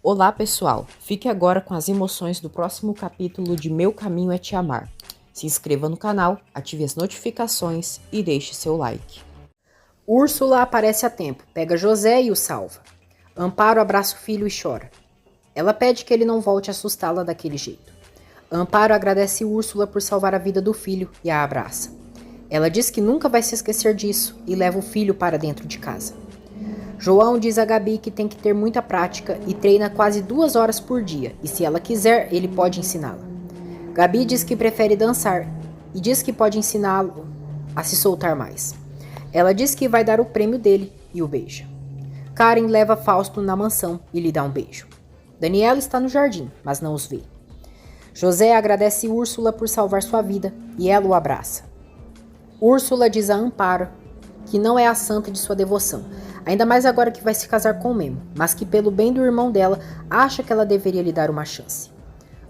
Olá pessoal, fique agora com as emoções do próximo capítulo de Meu Caminho é Te Amar. Se inscreva no canal, ative as notificações e deixe seu like. Úrsula aparece a tempo, pega José e o salva. Amparo abraça o filho e chora. Ela pede que ele não volte a assustá-la daquele jeito. Amparo agradece Úrsula por salvar a vida do filho e a abraça. Ela diz que nunca vai se esquecer disso e leva o filho para dentro de casa. João diz a Gabi que tem que ter muita prática e treina quase 2 horas por dia, e se ela quiser, ele pode ensiná-la. Gabi diz que prefere dançar e diz que pode ensiná-lo a se soltar mais. Ela diz que vai dar o prêmio dele e o beija. Karen leva Fausto na mansão e lhe dá um beijo. Daniela está no jardim, mas não os vê. José agradece Úrsula por salvar sua vida e ela o abraça. Úrsula diz a Amparo que não é a santa de sua devoção, ainda mais agora que vai se casar com o Memo, mas que pelo bem do irmão dela, acha que ela deveria lhe dar uma chance.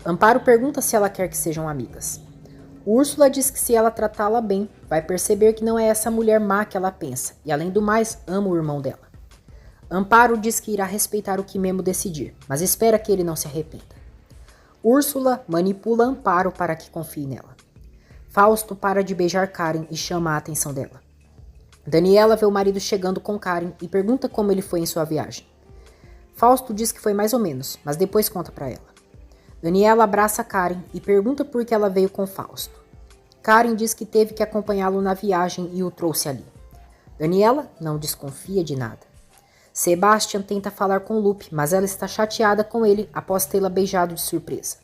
Amparo pergunta se ela quer que sejam amigas. Úrsula diz que se ela tratá-la bem, vai perceber que não é essa mulher má que ela pensa, e além do mais, ama o irmão dela. Amparo diz que irá respeitar o que Memo decidir, mas espera que ele não se arrependa. Úrsula manipula Amparo para que confie nela. Fausto para de beijar Karen e chama a atenção dela. Daniela vê o marido chegando com Karen e pergunta como ele foi em sua viagem. Fausto diz que foi mais ou menos, mas depois conta para ela. Daniela abraça Karen e pergunta por que ela veio com Fausto. Karen diz que teve que acompanhá-lo na viagem e o trouxe ali. Daniela não desconfia de nada. Sebastian tenta falar com Lupe, mas ela está chateada com ele após tê-la beijado de surpresa.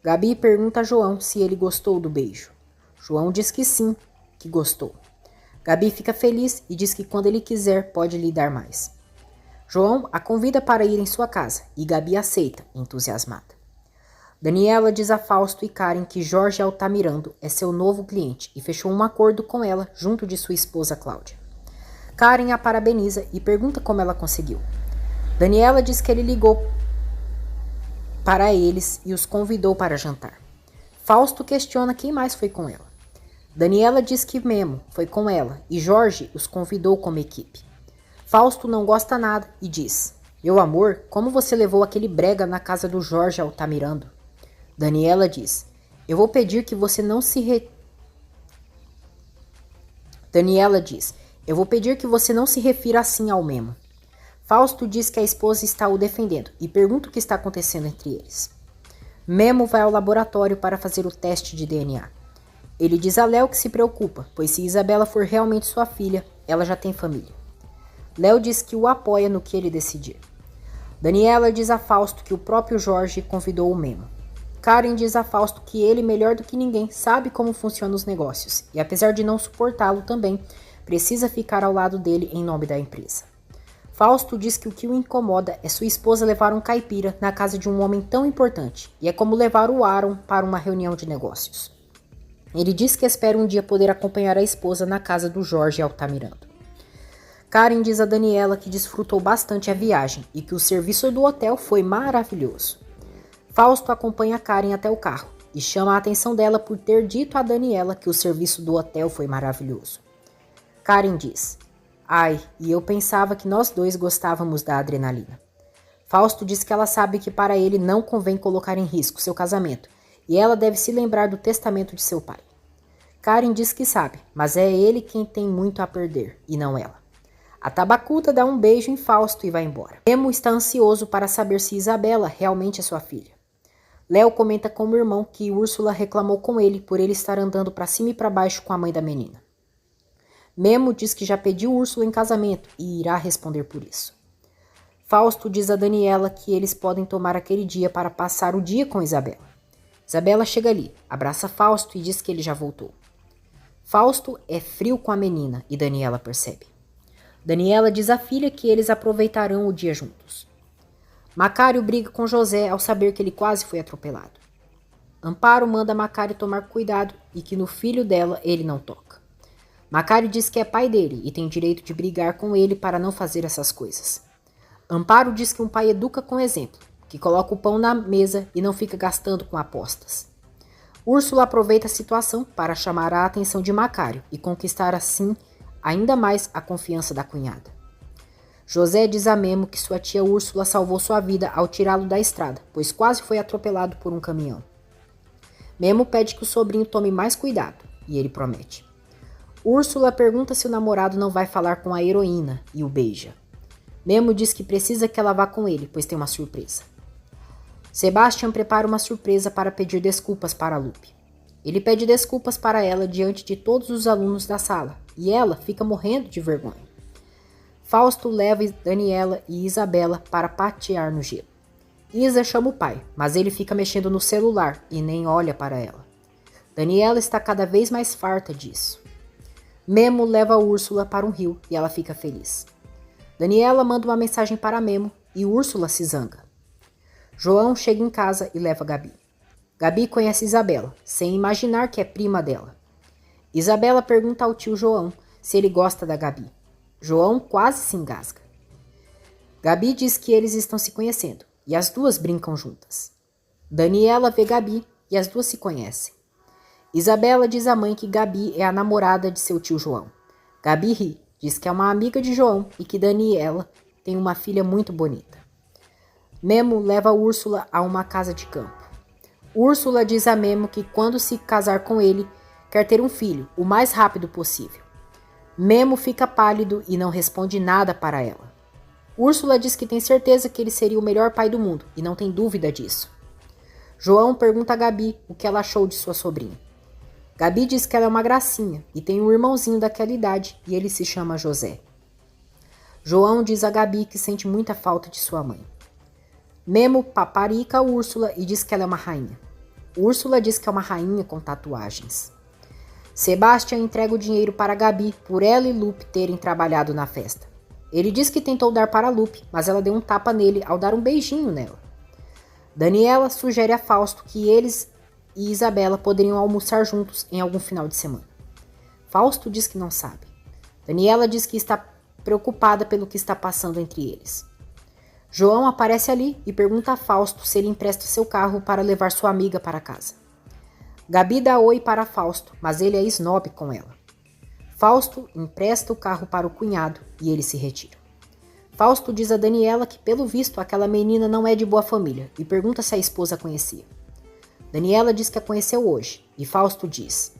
Gabi pergunta a João se ele gostou do beijo. João diz que sim, que gostou. Gabi fica feliz e diz que quando ele quiser pode lhe dar mais. João a convida para ir em sua casa e Gabi aceita, entusiasmada. Daniela diz a Fausto e Karen que Jorge Altamirando é seu novo cliente e fechou um acordo com ela junto de sua esposa Cláudia. Karen a parabeniza e pergunta como ela conseguiu. Daniela diz que ele ligou para eles e os convidou para jantar. Fausto questiona quem mais foi com ela. Daniela diz que Memo foi com ela e Jorge os convidou como equipe. Fausto não gosta nada e diz: "Meu amor, como você levou aquele brega na casa do Jorge Altamirando?" Daniela diz: "Eu vou pedir que você não se refira assim ao Memo." Fausto diz que a esposa está o defendendo e pergunta o que está acontecendo entre eles. Memo vai ao laboratório para fazer o teste de DNA. Ele diz a Léo que se preocupa, pois se Isabela for realmente sua filha, ela já tem família. Léo diz que o apoia no que ele decidir. Daniela diz a Fausto que o próprio Jorge convidou o Memo. Karen diz a Fausto que ele, melhor do que ninguém, sabe como funcionam os negócios e, apesar de não suportá-lo também, precisa ficar ao lado dele em nome da empresa. Fausto diz que o que o incomoda é sua esposa levar um caipira na casa de um homem tão importante e é como levar o Aaron para uma reunião de negócios. Ele diz que espera um dia poder acompanhar a esposa na casa do Jorge Altamirando. Karen diz a Daniela que desfrutou bastante a viagem e que o serviço do hotel foi maravilhoso. Fausto acompanha Karen até o carro e chama a atenção dela por ter dito a Daniela que o serviço do hotel foi maravilhoso. Karen diz: "Ai, e eu pensava que nós dois gostávamos da adrenalina." Fausto diz que ela sabe que para ele não convém colocar em risco seu casamento e ela deve se lembrar do testamento de seu pai. Karen diz que sabe, mas é ele quem tem muito a perder e não ela. A tabacuda dá um beijo em Fausto e vai embora. Memo está ansioso para saber se Isabela realmente é sua filha. Léo comenta com o irmão que Úrsula reclamou com ele por ele estar andando para cima e para baixo com a mãe da menina. Memo diz que já pediu Úrsula em casamento e irá responder por isso. Fausto diz a Daniela que eles podem tomar aquele dia para passar o dia com Isabela. Isabela chega ali, abraça Fausto e diz que ele já voltou. Fausto é frio com a menina e Daniela percebe. Daniela diz à filha que eles aproveitarão o dia juntos. Macário briga com José ao saber que ele quase foi atropelado. Amparo manda Macário tomar cuidado e que no filho dela ele não toca. Macário diz que é pai dele e tem direito de brigar com ele para não fazer essas coisas. Amparo diz que um pai educa com exemplo, que coloca o pão na mesa e não fica gastando com apostas. Úrsula aproveita a situação para chamar a atenção de Macário e conquistar assim ainda mais a confiança da cunhada. José diz a Memo que sua tia Úrsula salvou sua vida ao tirá-lo da estrada, pois quase foi atropelado por um caminhão. Memo pede que o sobrinho tome mais cuidado, e ele promete. Úrsula pergunta se o namorado não vai falar com a heroína e o beija. Memo diz que precisa que ela vá com ele, pois tem uma surpresa. Sebastian prepara uma surpresa para pedir desculpas para Lupe. Ele pede desculpas para ela diante de todos os alunos da sala, e ela fica morrendo de vergonha. Fausto leva Daniela e Isabela para patear no gelo. Isa chama o pai, mas ele fica mexendo no celular e nem olha para ela. Daniela está cada vez mais farta disso. Memo leva Úrsula para um rio e ela fica feliz. Daniela manda uma mensagem para Memo e Úrsula se zanga. João chega em casa e leva Gabi. Gabi conhece Isabela, sem imaginar que é prima dela. Isabela pergunta ao tio João se ele gosta da Gabi. João quase se engasga. Gabi diz que eles estão se conhecendo e as duas brincam juntas. Daniela vê Gabi e as duas se conhecem. Isabela diz à mãe que Gabi é a namorada de seu tio João. Gabi ri, diz que é uma amiga de João e que Daniela tem uma filha muito bonita. Memo leva Úrsula a uma casa de campo. Úrsula diz a Memo que quando se casar com ele, quer ter um filho, o mais rápido possível. Memo fica pálido e não responde nada para ela. Úrsula diz que tem certeza que ele seria o melhor pai do mundo e não tem dúvida disso. João pergunta a Gabi o que ela achou de sua sobrinha. Gabi diz que ela é uma gracinha e tem um irmãozinho daquela idade e ele se chama José. João diz a Gabi que sente muita falta de sua mãe. Memo paparica a Úrsula e diz que ela é uma rainha. Úrsula diz que é uma rainha com tatuagens. Sebastian entrega o dinheiro para Gabi por ela e Lupe terem trabalhado na festa. Ele diz que tentou dar para Lupe, mas ela deu um tapa nele ao dar um beijinho nela. Daniela sugere a Fausto que eles e Isabela poderiam almoçar juntos em algum final de semana. Fausto diz que não sabe. Daniela diz que está preocupada pelo que está passando entre eles. João aparece ali e pergunta a Fausto se ele empresta seu carro para levar sua amiga para casa. Gabi dá oi para Fausto, mas ele é snob com ela. Fausto empresta o carro para o cunhado e ele se retira. Fausto diz a Daniela que, pelo visto, aquela menina não é de boa família e pergunta se a esposa a conhecia. Daniela diz que a conheceu hoje e Fausto diz: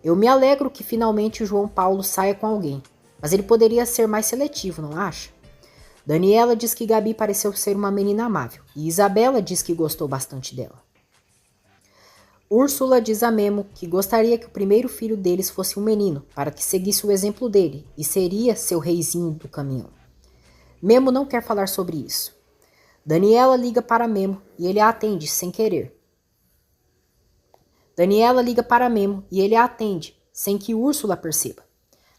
Eu me alegro que finalmente o João Paulo saia com alguém, mas ele poderia ser mais seletivo, não acha? Daniela diz que Gabi pareceu ser uma menina amável e Isabela diz que gostou bastante dela. Úrsula diz a Memo que gostaria que o primeiro filho deles fosse um menino, para que seguisse o exemplo dele, e seria seu reizinho do caminhão. Memo não quer falar sobre isso. Daniela liga para Memo e ele a atende sem querer. Daniela liga para Memo e ele a atende, sem que Úrsula perceba.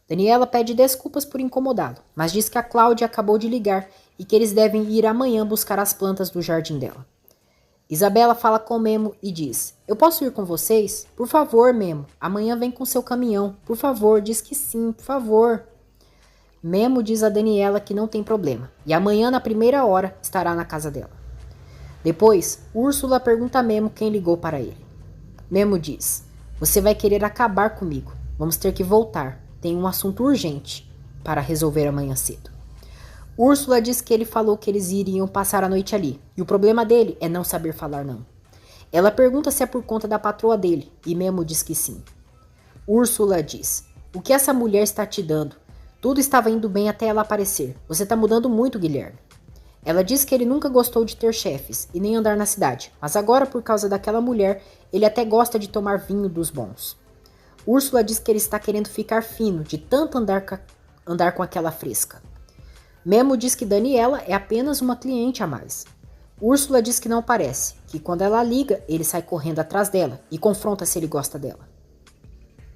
Daniela pede desculpas por incomodá-lo, mas diz que a Cláudia acabou de ligar e que eles devem ir amanhã buscar as plantas do jardim dela. Isabela fala com Memo e diz: Eu posso ir com vocês? Por favor, Memo. Amanhã vem com seu caminhão. Por favor, diz que sim, por favor. Memo diz a Daniela que não tem problema e amanhã na primeira hora estará na casa dela. Depois, Úrsula pergunta a Memo quem ligou para ele. Memo diz: Você vai querer acabar comigo. Vamos ter que voltar. Tem um assunto urgente para resolver amanhã cedo. Úrsula diz que ele falou que eles iriam passar a noite ali, e o problema dele é não saber falar não. Ela pergunta se é por conta da patroa dele, e Memo diz que sim. Úrsula diz: O que essa mulher está te dando? Tudo estava indo bem até ela aparecer. Você está mudando muito, Guilherme. Ela diz que ele nunca gostou de ter chefes, e nem andar na cidade, mas agora, por causa daquela mulher, ele até gosta de tomar vinho dos bons. Úrsula diz que ele está querendo ficar fino, de tanto andar com aquela fresca. Memo diz que Daniela é apenas uma cliente a mais. Úrsula diz que não parece, que quando ela liga, ele sai correndo atrás dela e confronta se ele gosta dela.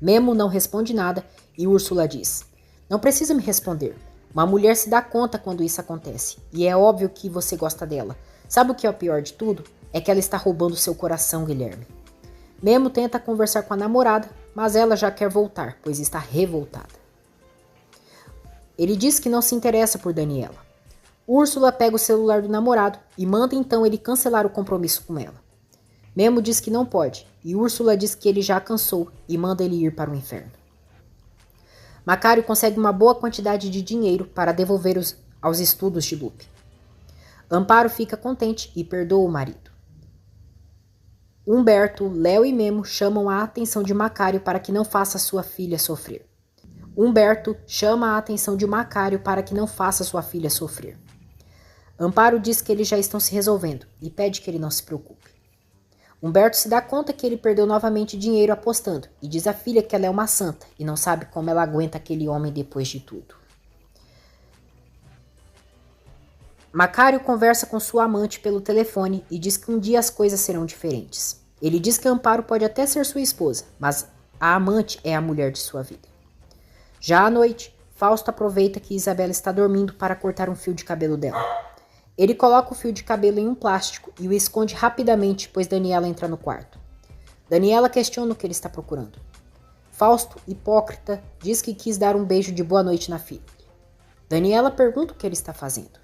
Memo não responde nada e Úrsula diz: Não precisa me responder. Uma mulher se dá conta quando isso acontece, e é óbvio que você gosta dela. Sabe o que é o pior de tudo? É que ela está roubando seu coração, Guilherme. Memo tenta conversar com a namorada, mas ela já quer voltar, pois está revoltada. Ele diz que não se interessa por Daniela. Úrsula pega o celular do namorado e manda então ele cancelar o compromisso com ela. Memo diz que não pode, e Úrsula diz que ele já cansou e manda ele ir para o inferno. Macário consegue uma boa quantidade de dinheiro para devolver aos estudos de Lupe. Amparo fica contente e perdoa o marido. Humberto, Léo e Memo chamam a atenção de Macário para que não faça sua filha sofrer. Humberto chama a atenção de Macário para que não faça sua filha sofrer. Amparo diz que eles já estão se resolvendo e pede que ele não se preocupe. Humberto se dá conta que ele perdeu novamente dinheiro apostando e diz à filha que ela é uma santa e não sabe como ela aguenta aquele homem depois de tudo. Macário conversa com sua amante pelo telefone e diz que um dia as coisas serão diferentes. Ele diz que Amparo pode até ser sua esposa, mas a amante é a mulher de sua vida. Já à noite, Fausto aproveita que Isabela está dormindo para cortar um fio de cabelo dela. Ele coloca o fio de cabelo em um plástico e o esconde rapidamente, pois Daniela entra no quarto. Daniela questiona o que ele está procurando. Fausto, hipócrita, diz que quis dar um beijo de boa noite na filha. Daniela pergunta o que ele está fazendo.